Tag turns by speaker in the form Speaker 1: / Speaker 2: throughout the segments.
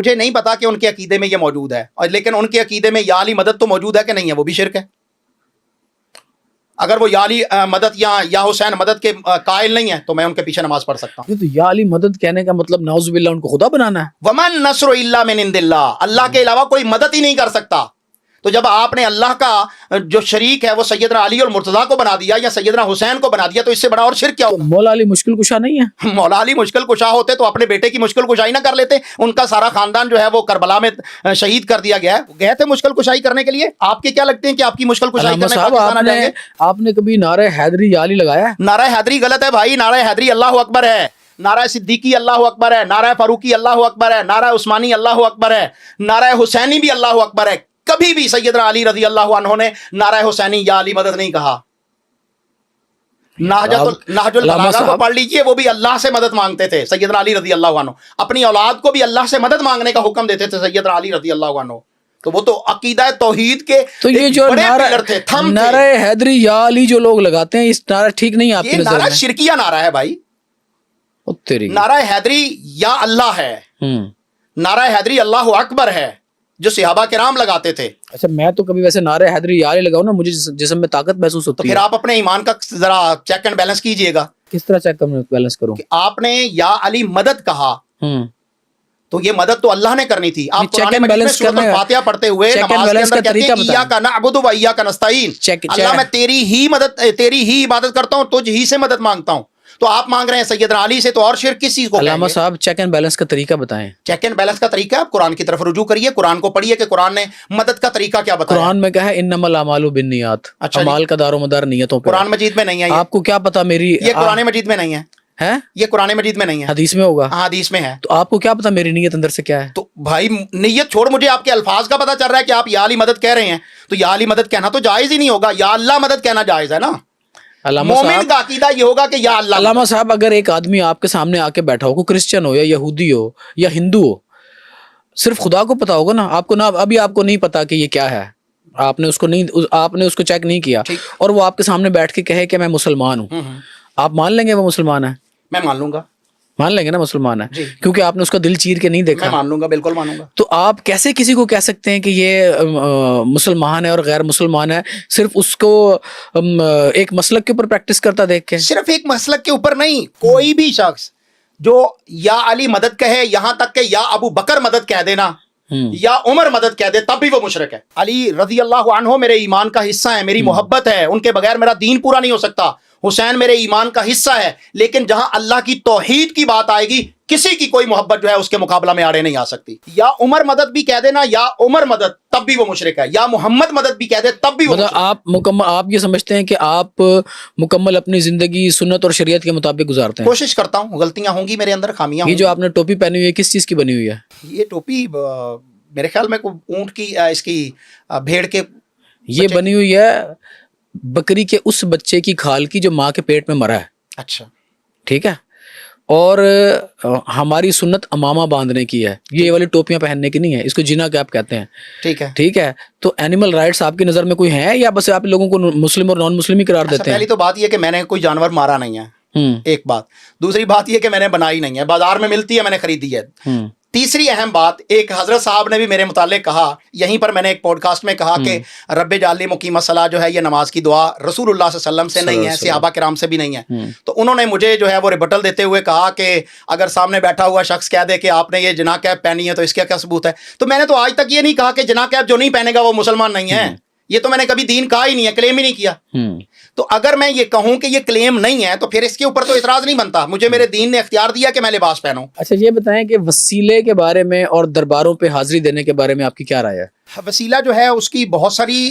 Speaker 1: مجھے نہیں پتا کہ ان کے عقیدے میں یہ موجود ہے، اور لیکن ان کے عقیدے میں یا علی مدد تو موجود ہے کہ نہیں ہے، وہ بھی شرک ہے۔ اگر وہ یا علی مدد یا حسین مدد کے قائل نہیں ہے تو میں ان کے پیچھے نماز پڑھ سکتا ہوں۔
Speaker 2: تو یا علی مدد کہنے کا مطلب نعوذ باللہ ان کو خدا بنانا ہے۔
Speaker 1: ومن نصر الا من عند اللہ، اللہ کے علاوہ کوئی مدد ہی نہیں کر سکتا۔ تو جب آپ نے اللہ کا جو شریک ہے وہ سیدنا علی اور مرتضیٰ کو بنا دیا یا سیدنا حسین کو بنا دیا، تو اس سے بڑا اور شرک کیا ہوگا؟
Speaker 2: مولا علی مشکل کشا نہیں ہے؟
Speaker 1: مولا علی مشکل کشا ہوتے تو اپنے بیٹے کی مشکل کشائی نہ کر لیتے؟ ان کا سارا خاندان جو ہے وہ کربلا میں شہید کر دیا گیا ہے، گئے تھے مشکل کشائی کرنے کے لیے۔ آپ کے کیا لگتے ہیں کہ آپ کی مشکل کشائی کرنے پاکستان آ جائیں گے؟
Speaker 2: آپ نے کبھی نعرہ حیدری یا علی لگایا ہے؟
Speaker 1: نعرہ حیدری غلط ہے بھائی، نعرہ حیدری اللہ اکبر ہے، نعرہ صدیقی اللہ اکبر ہے، نعرہ فاروقی اللہ اکبر ہے، نعرہ عثمانی اللہ اکبر ہے، نعرہ حسینی بھی اللہ اکبر ہے۔ کبھی بھی سیدنا علی رضی اللہ عنہ نے نعرہ حسینی یا علی مدد نہیں کہا۔ نہج البلاغہ کو پڑھ لیجئے، وہ بھی اللہ سے مدد مانگتے تھے سیدنا علی رضی اللہ عنہ، اپنی اولاد کو بھی اللہ سے مدد مانگنے کا حکم دیتے تھے سیدنا علی رضی اللہ عنہ۔ تو وہ تو عقیدہ توحید کے
Speaker 2: تو یہ جو
Speaker 1: بڑے پلر تھے، تھم تھے۔
Speaker 2: نعرہ حیدری یا علی جو لوگ لگاتے ہیں، اس نعرہ ٹھیک نہیں ہے آپ کی
Speaker 1: یہ
Speaker 2: نظر
Speaker 1: نعرہ
Speaker 2: میں؟
Speaker 1: شرکیہ نعرہ ہے بھائی۔
Speaker 2: تیری
Speaker 1: نعرہ حیدری یا اللہ ہے، نعرہ حیدری اللہ اکبر ہے جو صحابہ کرام لگاتے تھے۔
Speaker 2: اچھا، میں تو کبھی ویسے نعرہ حیدری یا علی لگاؤں نا، مجھے جسم میں طاقت محسوس
Speaker 1: تو
Speaker 2: ہوتی
Speaker 1: پھر
Speaker 2: ہے۔
Speaker 1: آپ اپنے ایمان کا ذرا چیک اینڈ بیلنس کیجئے گا۔
Speaker 2: کس طرح چیک بیلنس کروں؟
Speaker 1: کہ آپ نے یا علی مدد کہا تو یہ مدد تو اللہ نے کرنی تھی۔ آپ
Speaker 2: check
Speaker 1: قرآن
Speaker 2: and
Speaker 1: مجید میں
Speaker 2: balance
Speaker 1: سورۃ
Speaker 2: کرنے کا-
Speaker 1: الفاتحہ پڑھتے ہوئے
Speaker 2: check and
Speaker 1: نماز کے
Speaker 2: balance
Speaker 1: اندر
Speaker 2: کا
Speaker 1: کہتے ہیں
Speaker 2: طریقہ
Speaker 1: ایاک نعبد و ایاک نستعین، اللہ میں تیری ہی عبادت کرتا ہوں، تجھ ہی سے مدد مانگتا ہوں۔ تو آپ مانگ رہے ہیں سیدنا علی سے، تو اور شرک کس چیز کو کہیں
Speaker 2: علامہ
Speaker 1: گے؟
Speaker 2: صاحب چیک اینڈ بیلنس کا طریقہ بتائیں۔
Speaker 1: چیک اینڈ بیلنس کا طریقہ آپ قرآن کی طرف رجوع کریے، قرآن کو پڑھیے کہ قرآن نے مدد کا طریقہ کیا بتایا۔
Speaker 2: قرآن میں کہا ہے انما الاعمال بالنیات،
Speaker 1: اچھا جی۔
Speaker 2: اعمال کا دار و مدار نیتوں پہ۔
Speaker 1: قرآن مجید میں نہیں ہے یہ،
Speaker 2: آپ کو کیا پتا میری
Speaker 1: یہ قرآن مجید میں نہیں ہے،
Speaker 2: ہے؟
Speaker 1: یہ قرآن مجید میں نہیں ہے،
Speaker 2: حدیث میں ہوگا؟
Speaker 1: ہاں حدیث میں ہے۔
Speaker 2: تو آپ کو کیا پتا میری نیت اندر سے کیا ہے؟
Speaker 1: تو بھائی نیت چھوڑ، مجھے آپ کے الفاظ کا پتہ چل رہا ہے کہ آپ یا علی مدد کہہ رہے ہیں، تو یا علی مدد کہنا تو جائز ہی نہیں ہوگا، یا اللہ مدد کہنا جائز ہے نا۔
Speaker 2: علامہ
Speaker 1: مومن
Speaker 2: صاحب،
Speaker 1: کا عقیدہ یہ ہوگا کہ یا اللہ
Speaker 2: علامہ صاحب اگر ایک آدمی آپ کے سامنے آ کے بیٹھا ہو، کوئی کرسچن ہو یا یہودی ہو یا ہندو ہو، صرف خدا کو پتا ہوگا نا، آپ کو نا ابھی آپ کو نہیں پتا کہ یہ کیا ہے، آپ نے اس کو چیک نہیں کیا، اور وہ آپ کے سامنے بیٹھ کے کہے کہ میں مسلمان ہوں، آپ مان لیں گے وہ مسلمان ہے؟
Speaker 1: میں مان لوں گا،
Speaker 2: مان لیں گے نا مسلمان ہے،
Speaker 1: جی۔
Speaker 2: کیونکہ آپ نے اس کا دل چیر کے نہیں
Speaker 1: میں
Speaker 2: دیکھا۔
Speaker 1: مان لوں گا، بالکل مانوں گا۔
Speaker 2: تو آپ کیسے کسی کو کہہ سکتے ہیں کہ یہ مسلمان ہے اور غیر مسلمان ہے، صرف اس کو ایک مسلک کے اوپر پریکٹس کرتا دیکھ کے؟
Speaker 1: صرف ایک مسلک کے اوپر نہیں، کوئی بھی شخص جو یا علی مدد کہے، یہاں تک کہ یا ابو بکر مدد کہہ دینا یا عمر مدد کہہ دے، تب بھی وہ مشرک ہے۔ علی رضی اللہ عنہ میرے ایمان کا حصہ ہے، میری محبت ہے، ان کے بغیر میرا دین پورا نہیں ہو سکتا۔ حسین میرے ایمان کا حصہ ہے، لیکن جہاں اللہ کی توحید کی بات آئے گی، کسی کی کوئی محبت جو ہے اس کے مقابلہ میں آڑے نہیں آ سکتی۔ یا عمر مدد بھی کہہ دینا، یا عمر مدد، تب بھی وہ مشرک ہے، یا محمد مدد بھی کہہ دے تب بھی وہ
Speaker 2: مطلب آپ یہ سمجھتے ہیں کہ آپ مکمل اپنی زندگی سنت اور شریعت کے مطابق گزارتے ہیں؟
Speaker 1: کوشش کرتا ہوں، غلطیاں ہوں گی میرے اندر، خامیاں
Speaker 2: یہ
Speaker 1: ہوں
Speaker 2: جو آپ نے ٹوپی پہنی ہوئی ہے کس چیز کی بنی ہوئی ہے؟
Speaker 1: یہ ٹوپی میرے خیال میں اونٹ کی، اس کی بھیڑ کے،
Speaker 2: یہ بنی ہوئی ہے بکری کے اس بچے کی کھال کی جو ماں کے پیٹ میں مرا ہے،
Speaker 1: اچھا
Speaker 2: ٹھیک ہے؟ اور ہماری سنت امامہ باندھنے کی ہے، یہ والی ٹوپیاں پہننے کی نہیں ہے، اس کو جنا کیپ کہتے ہیں،
Speaker 1: ٹھیک ہے۔
Speaker 2: ٹھیک ہے؟ تو اینیمل رائٹس آپ کی نظر میں کوئی ہیں یا بس آپ لوگوں کو مسلم اور نان مسلم ہی قرار دیتے ہیں؟
Speaker 1: پہلی تو بات یہ کہ میں نے کوئی جانور مارا نہیں ہے، ایک بات۔ دوسری بات یہ کہ میں نے بنائی نہیں ہے، بازار میں ملتی ہے، میں نے خریدی ہے۔ تیسری اہم بات، ایک حضرت صاحب نے بھی میرے متعلق کہا، یہیں پر میں نے ایک پوڈ کاسٹ میں کہا کہ رب اجعلنی مقیم الصلاۃ جو ہے یہ نماز کی دعا رسول اللہ صلی اللہ علیہ وسلم سے نہیں ہے، صحابہ کرام سے بھی نہیں ہے۔ تو انہوں نے مجھے جو ہے وہ ریبٹل دیتے ہوئے کہا کہ اگر سامنے بیٹھا ہوا شخص کہہ دے کہ آپ نے یہ جناح کیپ پہنی ہے تو اس کا کیا ثبوت ہے؟ تو میں نے تو آج تک یہ نہیں کہا کہ جناح کیپ جو نہیں پہنے گا وہ مسلمان نہیں ہے، یہ تو میں نے کبھی دین کہا ہی نہیں ہے، کلیم ہی نہیں کیا۔ تو اگر میں یہ کہوں کہ یہ کلیم نہیں ہے تو پھر اس کے اوپر تو اعتراض نہیں بنتا، مجھے میرے دین نے اختیار دیا کہ میں لباس پہنوں۔
Speaker 2: اچھا یہ بتائیں کہ وسیلے کے بارے میں اور درباروں پہ حاضری دینے کے بارے میں آپ کی کیا رائے ہے؟
Speaker 1: وسیلہ جو ہے اس کی بہت ساری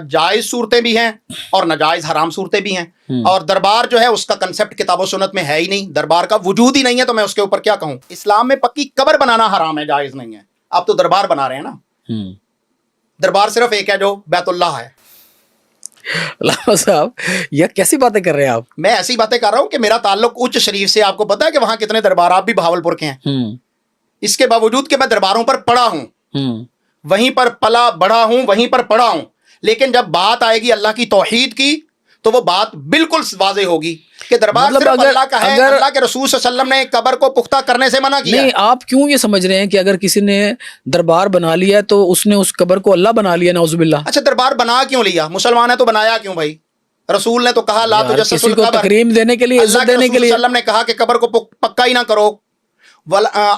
Speaker 1: جائز صورتیں بھی ہیں اور ناجائز حرام صورتیں بھی ہیں، اور دربار جو ہے اس کا کنسپٹ کتاب و سنت میں ہے ہی نہیں، دربار کا وجود ہی نہیں ہے، تو میں اس کے اوپر کیا کہوں؟ اسلام میں پکی قبر بنانا حرام ہے، جائز نہیں ہے۔ آپ تو دربار بنا رہے ہیں نا، دربار صرف ایک ہے جو بیت اللہ ہے۔
Speaker 2: علامہ صاحب یہ کیسی باتیں کر رہے ہیں آپ؟
Speaker 1: میں ایسی باتیں کر رہا ہوں کہ میرا تعلق اچ شریف سے، آپ کو پتا ہے کہ وہاں کتنے دربار، آپ بھی بہاولپور کے ہیں، اس کے باوجود کہ میں درباروں پر پڑھا ہوں، وہیں پر پلا بڑھا ہوں، وہیں پر پڑھا ہوں، لیکن جب بات آئے گی اللہ کی توحید کی تو وہ بات بالکل واضح ہوگی کہ دربار
Speaker 2: مطلب
Speaker 1: صرف اللہ کا ہے. اللہ کے رسول صلی اللہ علیہ وسلم نے قبر کو پختہ کرنے سے منع کیا.
Speaker 2: نہیں آپ کیوں یہ سمجھ رہے ہیں کہ اگر کسی نے دربار بنا لیا ہے تو اس نے اس قبر کو اللہ بنا لیا نعوذ باللہ؟
Speaker 1: اچھا دربار بنا کیوں لیا؟ مسلمان ہے تو بنایا کیوں بھائی؟ رسول نے تو کہا لا تجسسوا
Speaker 2: کسی کو
Speaker 1: القبر.
Speaker 2: تکریم دینے کے لیے، عزت دینے کے
Speaker 1: اللہ
Speaker 2: لیے.
Speaker 1: کے رسول صلی اللہ علیہ وسلم نے کہا کہ قبر کو پکا ہی نہ کرو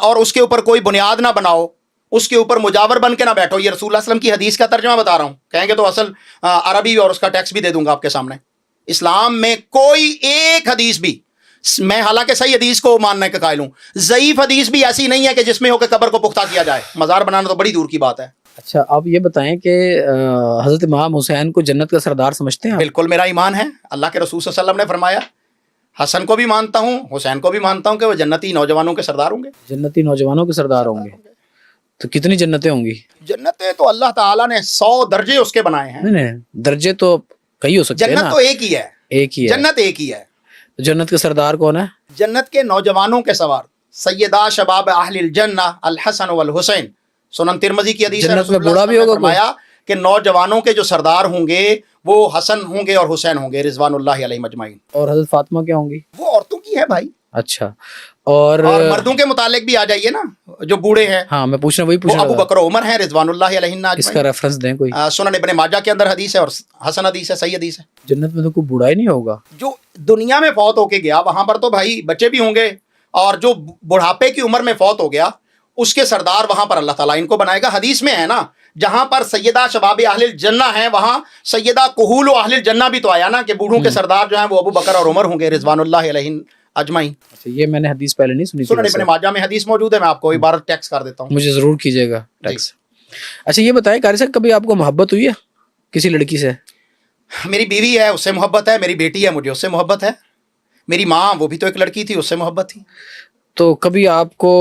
Speaker 1: اور اس کے اوپر کوئی بنیاد نہ بناؤ، اس کے اوپر مجاور بن کے نہ بیٹھو. یہ رسول اللہ علیہ وسلم کی حدیث کا ترجمہ بتا رہا ہوں. کہیں گے تو اصل عربی اور اس کا ٹیکسٹ بھی دے دوں گا آپ کے سامنے. اسلام میں کوئی ایک حدیث بھی، میں حالانکہ صحیح حدیث کو ماننے کا قائل ہوں، ضعیف حدیث بھی ایسی نہیں ہے کہ جس میں ہو کہ قبر کو پختہ کیا جائے. مزار بنانا تو بڑی دور کی بات ہے.
Speaker 2: اچھا آپ یہ بتائیں کہ حضرت امام حسین کو جنت کا سردار سمجھتے ہیں آپ؟
Speaker 1: بالکل میرا ایمان ہے. اللہ کے رسول صلی اللہ علیہ وسلم نے فرمایا حسن کو بھی مانتا ہوں، حسین کو بھی مانتا ہوں کہ وہ جنتی نوجوانوں کے سردار ہوں گے.
Speaker 2: جنتی نوجوانوں کے سردار ہوں گے. تو کتنی جنتیں ہوں گی؟
Speaker 1: جنتیں تو اللہ تعالیٰ نے 100 درجے اس کے بنائے ہیں.
Speaker 2: نہیں درجے تو کئی ہو سکتے ہیں نا.
Speaker 1: جنت تو ایک ہی ہے.
Speaker 2: ایک ہی ہے
Speaker 1: جنت ایک ہی ہے.
Speaker 2: جنت کے سردار کون ہے؟
Speaker 1: جنت کے نوجوانوں کے سوار سیدہ شباب اہل الجنہ الحسن والحسین. سنن ترمذی کی حدیث ہے.
Speaker 2: جنت میں بوڑھا بھی ہوگا کوئی؟
Speaker 1: فرمایا کہ نوجوانوں کے جو سردار ہوں گے وہ حسن ہوں گے اور حسین ہوں گے رضوان اللہ علیہم اجمعین.
Speaker 2: اور حضرت فاطمہ کیا ہوں گی؟
Speaker 1: وہ عورتوں کی ہے بھائی.
Speaker 2: اچھا اور
Speaker 1: مردوں کے متعلق بھی آ جائیے نا جو بوڑھے ہیں.
Speaker 2: ہاں میں پوچھ رہا ہوں، وہی پوچھ
Speaker 1: وہ
Speaker 2: رہا
Speaker 1: ابو
Speaker 2: تھا.
Speaker 1: بکر و عمر ہیں رضوان اللہ علیہم
Speaker 2: اس کا ریفرنس دیں کوئی.
Speaker 1: سنن ابن ماجہ کے اندر حدیث ہے اور حسن حدیث ہے، صحیح حدیث ہے.
Speaker 2: جنت میں تو کوئی بوڑھا ہی نہیں ہوگا.
Speaker 1: جو دنیا میں فوت ہو کے گیا وہاں پر تو بھائی بچے بھی ہوں گے، اور جو بڑھاپے کی عمر میں فوت ہو گیا اس کے سردار وہاں پر اللہ تعالیٰ ان کو بنائے گا. حدیث میں ہے نا جہاں پر سیدہ شباب اہل الجنہ ہیں وہاں سیدہ کہول و اہل الجنہ بھی تو آیا نا کہ بوڑھوں کے سردار جو ہیں وہ ابو بکر اور عمر ہوں گے رضوان اللہ علیہم اجمعین.
Speaker 2: اچھا یہ میں نے حدیث پہلے نہیں سنی تھی.
Speaker 1: سنن ابن ماجہ میں حدیث موجود ہے، میں آپ کو ایک بار ٹیکس کر دیتا ہوں.
Speaker 2: مجھے ضرور کیجیے گا ٹیکس. اچھا یہ بتائیں قاری صاحب کبھی آپ کو محبت ہوئی ہے کسی لڑکی سے؟
Speaker 1: میری بیوی ہے اس سے محبت ہے، میری بیٹی ہے مجھے اس سے محبت ہے، میری ماں وہ بھی تو ایک لڑکی تھی اس سے محبت تھی.
Speaker 2: تو کبھی آپ کو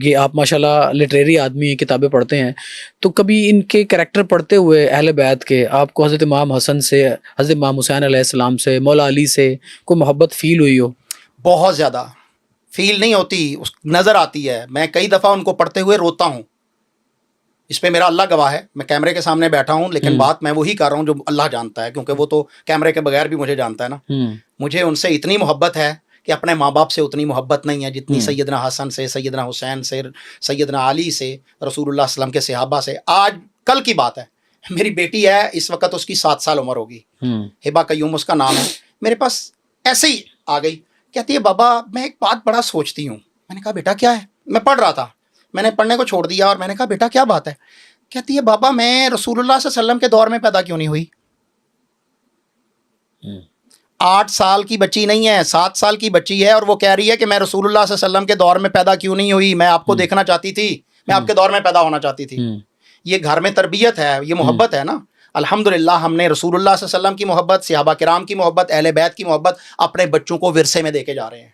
Speaker 2: یہ آپ ماشاءاللہ لٹریری آدمی ہیں، کتابیں پڑھتے ہیں، تو کبھی ان کے کریکٹر پڑھتے ہوئے اہل بیت کے آپ کو حضرت امام حسن سے، حضرت امام حسین علیہ السلام سے، مولا علی سے کوئی محبت فیل ہوئی ہو؟
Speaker 1: بہت زیادہ. فیل نہیں ہوتی، نظر آتی ہے. میں کئی دفعہ ان کو پڑھتے ہوئے روتا ہوں. اس پہ میرا اللہ گواہ ہے. میں کیمرے کے سامنے بیٹھا ہوں لیکن بات میں وہی کر رہا ہوں جو اللہ جانتا ہے، کیونکہ وہ تو کیمرے کے بغیر بھی مجھے جانتا ہے نا. مجھے ان سے اتنی محبت ہے کہ اپنے ماں باپ سے اتنی محبت نہیں ہے جتنی سیدنا حسن سے، سیدنا حسین سے، سیدنا علی سے، رسول اللہ صلی اللہ علیہ وسلم کے صحابہ سے. آج کل کی بات ہے، میری بیٹی ہے اس وقت اس کی 7 سال عمر ہوگی، ہبا قیوم اس کا نام ہے. میرے پاس ایسے ہی آ گئی، کہتی ہے بابا میں ایک بات بڑا سوچتی ہوں. میں نے کہا بیٹا کیا ہے؟ میں پڑھ رہا تھا، میں نے پڑھنے کو چھوڑ دیا اور میں نے کہا بیٹا کیا بات ہے؟ کہتی ہے بابا میں رسول اللہ صلی اللہ علیہ وسلم کے دور میں پیدا کیوں نہیں ہوئی؟ 8 سال کی بچی نہیں ہے، 7 سال کی بچی ہے اور وہ کہہ رہی ہے کہ میں رسول اللہ صلی اللہ علیہ وسلم کے دور میں پیدا کیوں نہیں ہوئی؟ میں آپ کو دیکھنا چاہتی تھی، میں آپ کے دور میں پیدا ہونا چاہتی تھی. یہ گھر میں تربیت ہے، یہ محبت ہے نا. الحمدللہ ہم نے رسول اللہ صلی اللہ علیہ وسلم کی محبت، صحابہ کرام کی محبت، اہل بیت کی محبت اپنے بچوں کو ورثے میں دے کے جا رہے ہیں.